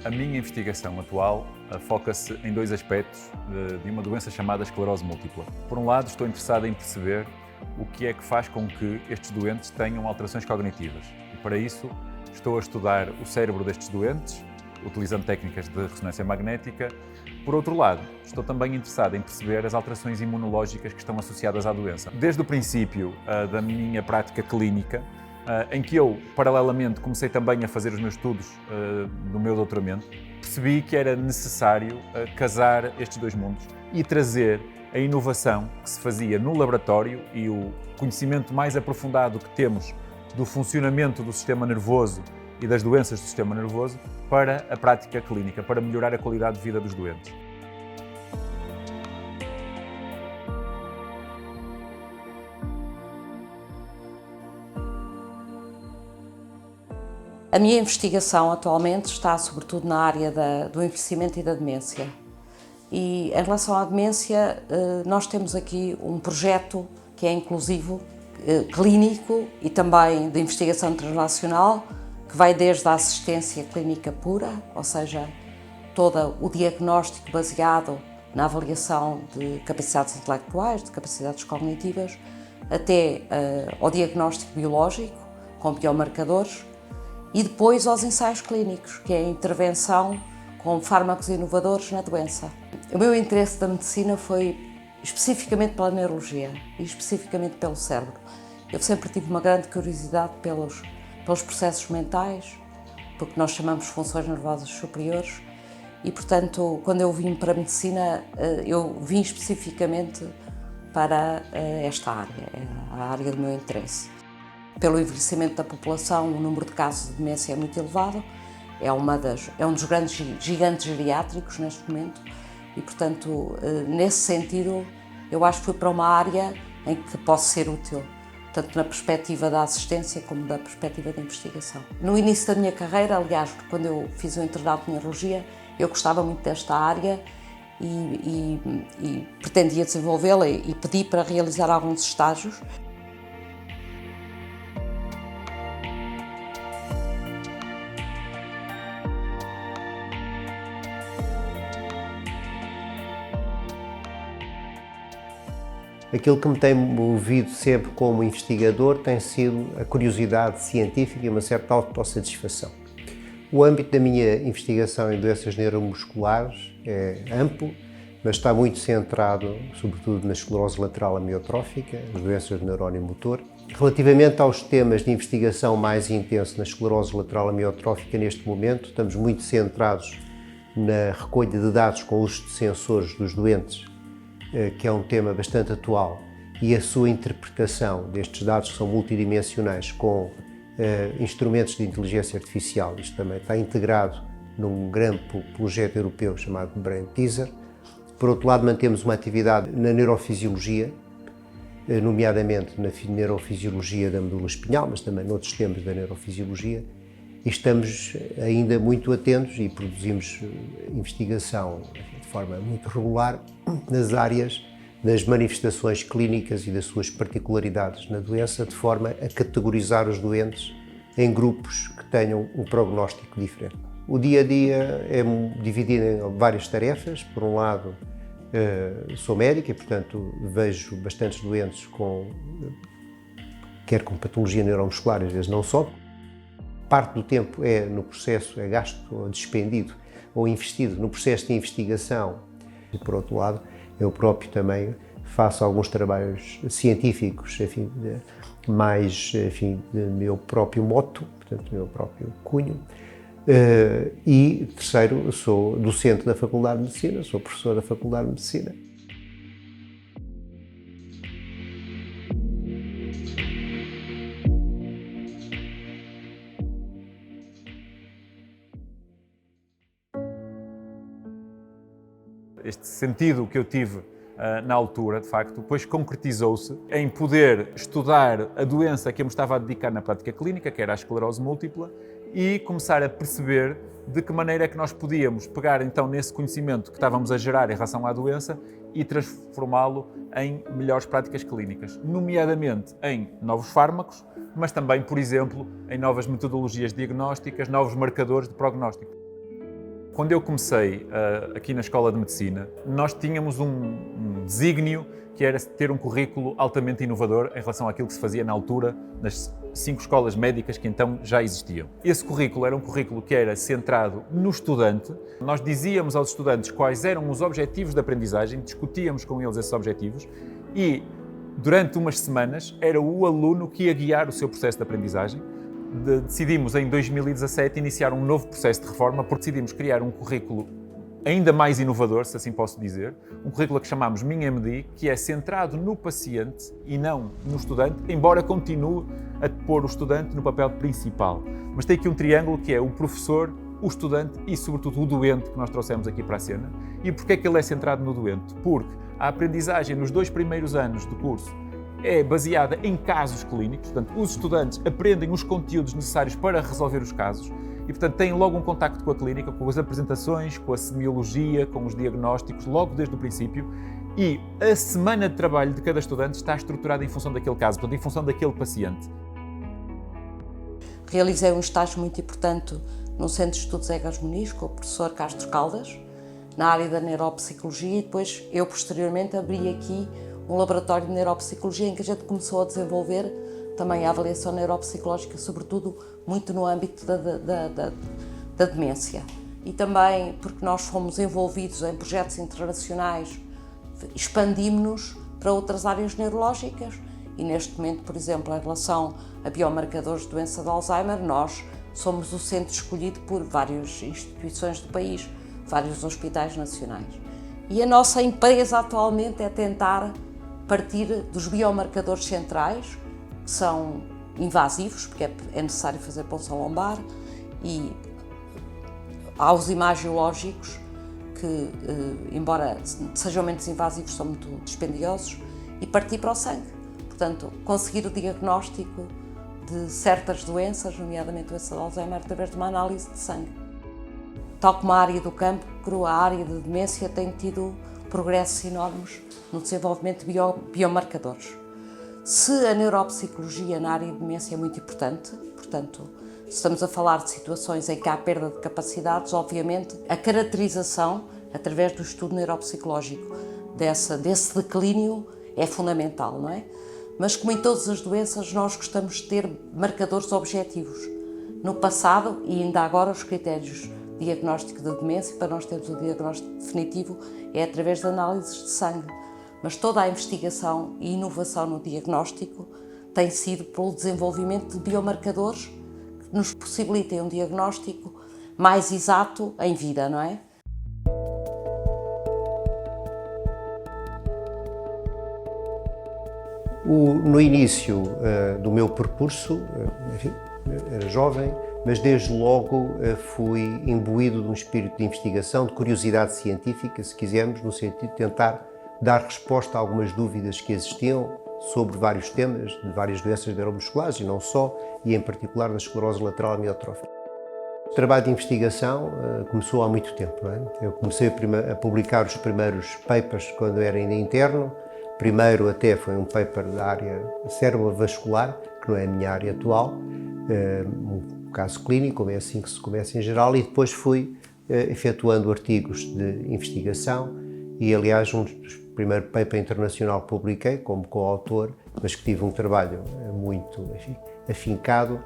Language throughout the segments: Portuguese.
A minha investigação atual foca-se em dois aspectos de uma doença chamada esclerose múltipla. Por um lado, estou interessado em perceber o que é que faz com que estes doentes tenham alterações cognitivas. E para isso, estou a estudar o cérebro destes doentes, utilizando técnicas de ressonância magnética. Por outro lado, estou também interessado em perceber as alterações imunológicas que estão associadas à doença. Desde o princípio da minha prática clínica, em que eu, paralelamente, comecei também a fazer os meus estudos do meu doutoramento, percebi que era necessário casar estes dois mundos e trazer a inovação que se fazia no laboratório e o conhecimento mais aprofundado que temos do funcionamento do sistema nervoso e das doenças do sistema nervoso para a prática clínica, para melhorar a qualidade de vida dos doentes. A minha investigação atualmente está sobretudo na área do envelhecimento e da demência. E em relação à demência, nós temos aqui um projeto que é inclusivo, clínico e também de investigação translacional, que vai desde a assistência clínica pura, ou seja, todo o diagnóstico baseado na avaliação de capacidades intelectuais, de capacidades cognitivas, até ao diagnóstico biológico, com biomarcadores, e depois aos ensaios clínicos, que é a intervenção com fármacos inovadores na doença. O meu interesse da medicina foi especificamente pela neurologia e especificamente pelo cérebro. Eu sempre tive uma grande curiosidade pelos processos mentais, porque nós chamamos funções nervosas superiores, e portanto, quando eu vim para a medicina, eu vim especificamente para esta área, a área do meu interesse. Pelo envelhecimento da população, o número de casos de demência é muito elevado, é um dos grandes gigantes geriátricos neste momento e, portanto, nesse sentido, eu acho que fui para uma área em que posso ser útil, tanto na perspectiva da assistência como da perspectiva da investigação. No início da minha carreira, aliás, quando eu fiz o internato de neurologia, eu gostava muito desta área e pretendia desenvolvê-la e pedi para realizar alguns estágios. Aquilo que me tem movido sempre como investigador tem sido a curiosidade científica e uma certa autossatisfação. O âmbito da minha investigação em doenças neuromusculares é amplo, mas está muito centrado, sobretudo, na esclerose lateral amiotrófica, as doenças do neurónio motor. Relativamente aos temas de investigação mais intenso na esclerose lateral amiotrófica, neste momento, estamos muito centrados na recolha de dados com uso de sensores dos doentes, que é um tema bastante atual, e a sua interpretação destes dados que são multidimensionais com instrumentos de inteligência artificial. Isto também está integrado num grande projeto europeu chamado Brain Teaser. Por outro lado, mantemos uma atividade na neurofisiologia, nomeadamente na neurofisiologia da medula espinhal, mas também noutros temas da neurofisiologia, e estamos ainda muito atentos e produzimos investigação de forma muito regular nas áreas das manifestações clínicas e das suas particularidades na doença, de forma a categorizar os doentes em grupos que tenham um prognóstico diferente. O dia-a-dia é dividido em várias tarefas. Por um lado, sou médico e, portanto, vejo bastantes doentes quer com patologia neuromuscular, às vezes não só. Parte do tempo no processo, é gasto ou despendido ou investido no processo de investigação. E, por outro lado, eu próprio também faço alguns trabalhos científicos, enfim, de meu próprio moto, portanto, do meu próprio cunho. E, terceiro, sou docente da Faculdade de Medicina, sou professor da Faculdade de Medicina. Este sentido que eu tive na altura, de facto, depois concretizou-se em poder estudar a doença que eu me estava a dedicar na prática clínica, que era a esclerose múltipla, e começar a perceber de que maneira é que nós podíamos pegar então nesse conhecimento que estávamos a gerar em relação à doença e transformá-lo em melhores práticas clínicas, nomeadamente em novos fármacos, mas também, por exemplo, em novas metodologias diagnósticas, novos marcadores de prognóstico. Quando eu comecei aqui na Escola de Medicina, nós tínhamos um desígnio que era ter um currículo altamente inovador em relação àquilo que se fazia na altura nas 5 escolas médicas que então já existiam. Esse currículo era um currículo que era centrado no estudante. Nós dizíamos aos estudantes quais eram os objetivos de aprendizagem, discutíamos com eles esses objetivos e, durante umas semanas, era o aluno que ia guiar o seu processo de aprendizagem. Decidimos, em 2017, iniciar um novo processo de reforma porque decidimos criar um currículo ainda mais inovador, se assim posso dizer, um currículo que chamamos MinMD, que é centrado no paciente e não no estudante, embora continue a pôr o estudante no papel principal. Mas tem aqui um triângulo que é o professor, o estudante e, sobretudo, o doente que nós trouxemos aqui para a cena. E porquê é que ele é centrado no doente? Porque a aprendizagem nos 2 primeiros anos do curso é baseada em casos clínicos, portanto, os estudantes aprendem os conteúdos necessários para resolver os casos e, portanto, têm logo um contacto com a clínica, com as apresentações, com a semiologia, com os diagnósticos, logo desde o princípio, e a semana de trabalho de cada estudante está estruturada em função daquele caso, portanto, em função daquele paciente. Realizei um estágio muito importante no Centro de Estudos Egas Muniz com o professor Castro Caldas, na área da neuropsicologia, e depois eu, posteriormente, abri aqui um laboratório de neuropsicologia em que a gente começou a desenvolver também a avaliação neuropsicológica, sobretudo muito no âmbito da demência. E também porque nós fomos envolvidos em projetos internacionais, expandimos-nos para outras áreas neurológicas e neste momento, por exemplo, em relação a biomarcadores de doença de Alzheimer, nós somos o centro escolhido por várias instituições do país, vários hospitais nacionais. E a nossa empresa atualmente é tentar partir dos biomarcadores centrais, que são invasivos, porque é necessário fazer punção lombar, e aos imagiológicos, que, embora sejam menos invasivos, são muito dispendiosos, e partir para o sangue. Portanto, conseguir o diagnóstico de certas doenças, nomeadamente a doença de Alzheimer, através de uma análise de sangue. Tal como a área do cancro, a área de demência tem tido progressos enormes no desenvolvimento de biomarcadores. Se a neuropsicologia na área de demência é muito importante, portanto, se estamos a falar de situações em que há perda de capacidades, obviamente a caracterização, através do estudo neuropsicológico, desse declínio é fundamental, não é? Mas como em todas as doenças, nós gostamos de ter marcadores objetivos. No passado, e ainda agora, os critérios diagnóstico de demência, para nós termos o diagnóstico definitivo, é através de análises de sangue. Mas toda a investigação e inovação no diagnóstico tem sido pelo desenvolvimento de biomarcadores que nos possibilitem um diagnóstico mais exato em vida, não é? No início do meu percurso, enfim, era jovem, mas desde logo fui imbuído de um espírito de investigação, de curiosidade científica, se quisermos, no sentido de tentar dar resposta a algumas dúvidas que existiam sobre vários temas, de várias doenças neuromusculares e não só, e em particular da esclerose lateral amiotrófica. O trabalho de investigação começou há muito tempo, não é? Eu comecei a publicar os primeiros papers quando era ainda interno. Primeiro até foi um paper da área cerebrovascular, que não é a minha área atual, um caso clínico, como é assim que se começa em geral, e depois fui efetuando artigos de investigação e, aliás, um dos primeiros papers internacional que publiquei como coautor, mas que tive um trabalho muito, enfim, afincado,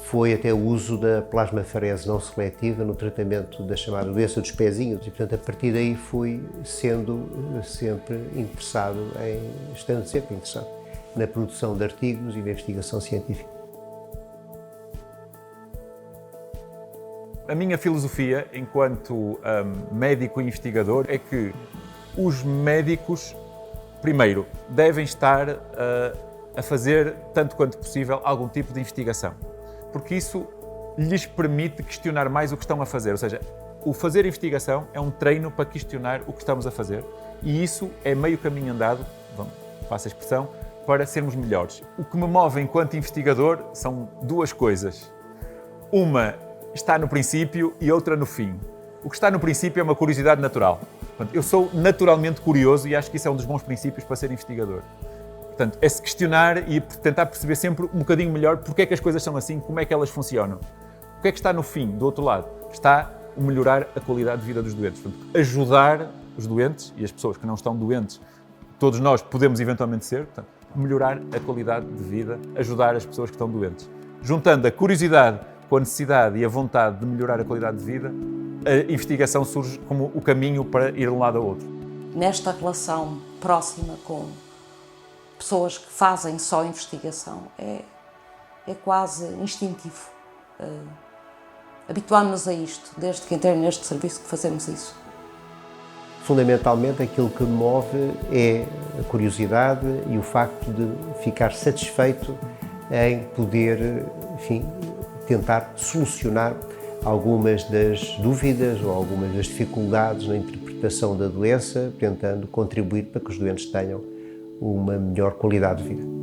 foi até o uso da plasmaferese não seletiva no tratamento da chamada doença dos pezinhos e, portanto, a partir daí fui estando sempre interessado na produção de artigos e de investigação científica. A minha filosofia, enquanto médico e investigador, é que os médicos, primeiro, devem estar a fazer, tanto quanto possível, algum tipo de investigação, porque isso lhes permite questionar mais o que estão a fazer, ou seja, o fazer investigação é um treino para questionar o que estamos a fazer e isso é meio caminho andado, passo a expressão, para sermos melhores. O que me move enquanto investigador são duas coisas. Uma está no princípio e outra no fim. O que está no princípio é uma curiosidade natural. Portanto, eu sou naturalmente curioso e acho que isso é um dos bons princípios para ser investigador. Portanto, é se questionar e tentar perceber sempre um bocadinho melhor porque é que as coisas são assim, como é que elas funcionam. O que é que está no fim, do outro lado? Está o melhorar a qualidade de vida dos doentes. Portanto, ajudar os doentes e as pessoas que não estão doentes, todos nós podemos eventualmente ser, portanto, melhorar a qualidade de vida, ajudar as pessoas que estão doentes. Juntando a curiosidade com a necessidade e a vontade de melhorar a qualidade de vida, a investigação surge como o caminho para ir de um lado ao outro. Nesta relação próxima com pessoas que fazem só investigação, é quase instintivo. Habituámos-nos a isto, desde que entrei neste serviço que fazemos isso. Fundamentalmente, aquilo que me move é a curiosidade e o facto de ficar satisfeito em poder, enfim, tentar solucionar algumas das dúvidas ou algumas das dificuldades na interpretação da doença, tentando contribuir para que os doentes tenham uma melhor qualidade de vida.